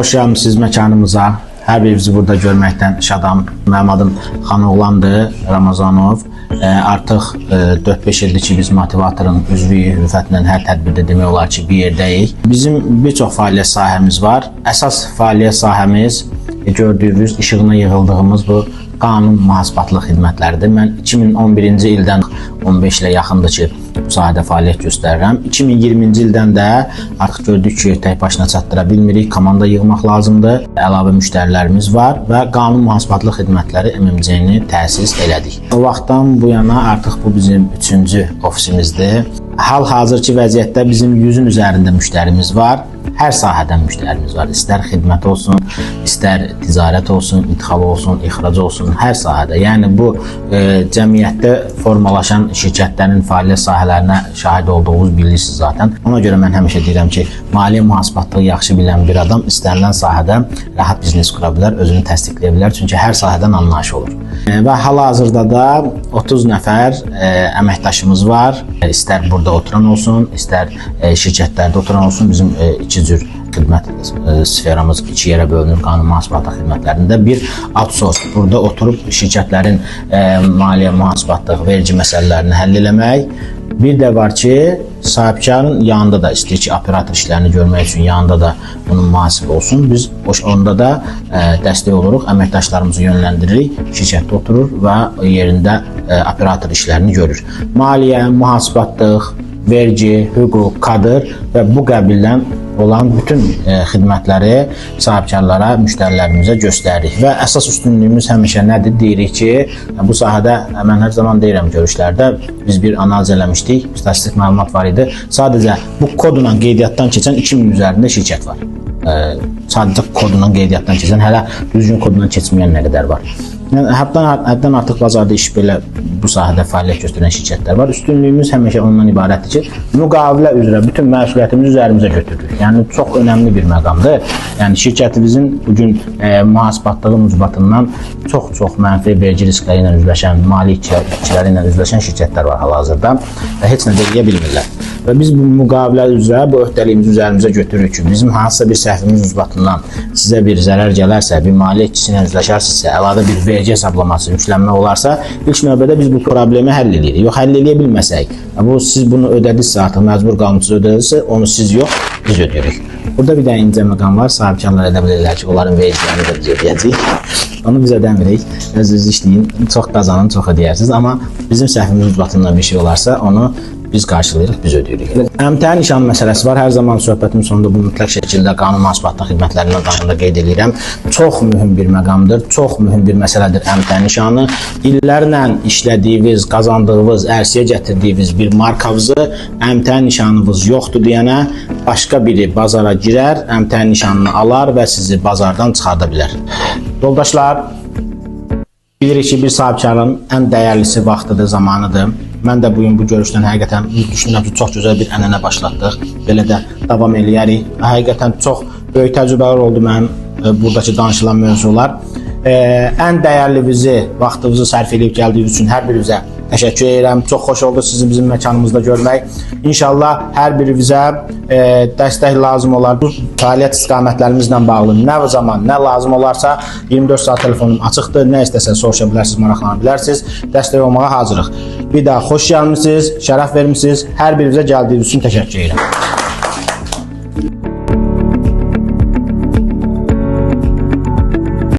Xoş gəlmisiniz məkanımıza. Hər birinizi burada görməkdən şadam. Mənim adım Xanoğlandır Ramazanov. Artıq 4-5 ildir ki, biz motivatorun üzvüyük, rüfətlə hər tədbirdə demək olar ki, bir yerdəyik. Bizim bir çox fəaliyyət sahəmiz var. Əsas fəaliyyət sahəmiz gördüyünüz, işığına yığıldığımız bu qanun mühasibatlıq xidmətləridir. Mən 2011-ci ildən 15 ilə yaxındır ki, bu sahədə fəaliyyət göstərirəm. 2020-ci ildən də artıq gördük ki, tək başına çatdıra bilmirik, komanda yığmaq lazımdır. Əlavə müştərilərimiz var və qanun mühasibatlıq xidmətləri MMC-ni təsis elədik. O vaxtdan bu yana artıq bu bizim 3-cü ofisimizdir. Hal-hazırki vəziyyətdə bizim 100-ün üzərində müştərimiz var. Hər sahədən müştərimiz var. İstər xidmət olsun, istər ticarət olsun, idxal olsun, ixrac olsun, hər sahədə. Yəni bu cəmiyyətdə formalaşan şirkətlərin fəaliyyət sahələrinə şahid olduğunuz bilirsiniz zaten. Ona görə mən həmişə deyirəm ki, maliyyə mühasibatlığı yaxşı bilən bir adam istənilən sahədə rahat biznes qura bilər, özünü təsdiqləyə bilər. Çünki hər sahədən anlayış olur. Və hal-hazırda da 30 nəfər əməkdaşımız var. İstər burada oturan olsun, istər şirkətlərdə oturan olsun. Bizim iki cür xidmət sferamız iki yerə bölünür qanun mühasibatı xidmətlərində. Bir outsource, burada oturub şirkətlərin maliyyə mühasibatlıq, vergi məsələlərini həll eləmək. Bir də var ki, sahibkarın yanında da istəyir ki, operator işlərini görmək üçün yanında da bunun mühasib olsun. Biz onda da dəstək oluruq, əməkdaşlarımızı yönləndiririk, şirkətdə oturur və yerində operator işlərini görür. Maliyyə, mühasibatlıq, vergi, hüquq, kadr və bu qəbildən olan bütün xidmətləri sahibkarlara, müştərilərimizə göstəririk. Və əsas üstünlüyümüz həmişə nədir? Deyirik ki, bu sahədə mən hər zaman deyirəm görüşlərdə, biz bir analiz eləmişdik, statistik məlumat var idi. Sadəcə bu kodla qeydiyyatdan keçən 2000 üzərində şirkət var. Sadəcə kodla qeydiyyatdan keçən, hələ düzgün kodla keçməyən nə qədər var. Yəni, həddən artıq bazarda iş belə bu sahədə fəaliyyət göstərən şirkətlər var. Üstünlüyümüz həmişə ondan ibarətdir ki, müqavilə üzrə bütün məsuliyyətimizi üzərimizə götürürük. Yəni, çox önəmli bir məqamdır. Yəni, şirkətimizin bugün mühasibatlığın ucbatından çox mənfi vergi riskləri ilə üzləşən, maliyyə itkiləri ilə üzləşən şirkətlər var hal-hazırda və heç nə də edə bilmirlər. Və biz bu müqavilə üzrə bu öhdəliyimizi üzərimizə götürürük ki, bizim hansısa bir səhvimiz ucbatından sizə bir zərər gələrsə, bir maliyyə itkisi ilə üzləşərsinizsə, əlavə bir vergi hesablaması, yüklənmə olarsa, ilk növbədə biz bu problemi həll edirik. Yox, həll edə bilməsək, siz bunu ödədirsə, artıq məcbur qalmışsınız ödədirsə, onu siz yox, biz ödəyirik. Burada bir dənə incə məqam var, sahibkarlar edə bilirlər ki, onların vergilərini də biz ödəyəcəyik. Onu biz ödəmirik, özünüz işləyin, çox qazanın, çox ödəyərsiniz, amma bizim səhvimiz ucbatından bir şey olarsa, onu biz qarşılayırıq, biz ödəyirik. Əmtəə nişanı məsələsi var. Hər zaman söhbətimin sonunda bu mütləq şəkildə qanun mühasibatlıq xidmətlərindən daxilində qeyd edirəm. Çox mühüm bir məqamdır, çox mühüm bir məsələdir əmtəə nişanı. İllərlə işlədiyiniz, qazandığınız, ərsiyə gətirdiyiniz bir markavızı əmtəə nişanınız yoxdur deyənə başqa biri bazara girər, əmtəə nişanını alar və sizi bazardan çıxarda bilər. Yoldaşlar, bilirik ki, bir sahibkarın ən dəyərlisi vaxtıdır, zamanıdır. Mən də bugün bu görüşdən həqiqətən düşünürəm ki, çox gözəl bir ənənə başlatdıq. Belə də davam eləyərik. Həqiqətən çox böyük təcrübələr oldu mənim buradakı danışılan mövzular. Ən dəyərlinizi, vaxtınızı sərf edib gəldiyiniz üçün hər birinizə təşəkkür edirəm. Çox xoş oldu sizi bizim məkanımızda görmək. İnşallah hər birinizə dəstək lazım olar. Bu fəaliyyət istiqamətlərimizlə bağlı nə zaman, nə lazım olarsa 24 saat telefonum açıqdır. Nə istəsəz soruşa bilərsiniz, maraqlana bilərsiniz. Dəstək olmağa hazırıq. Bir daha xoş gəlmisiniz, şərəf vermisiniz. Hər birinizə gəldiyiniz üçün təşəkkür edirəm.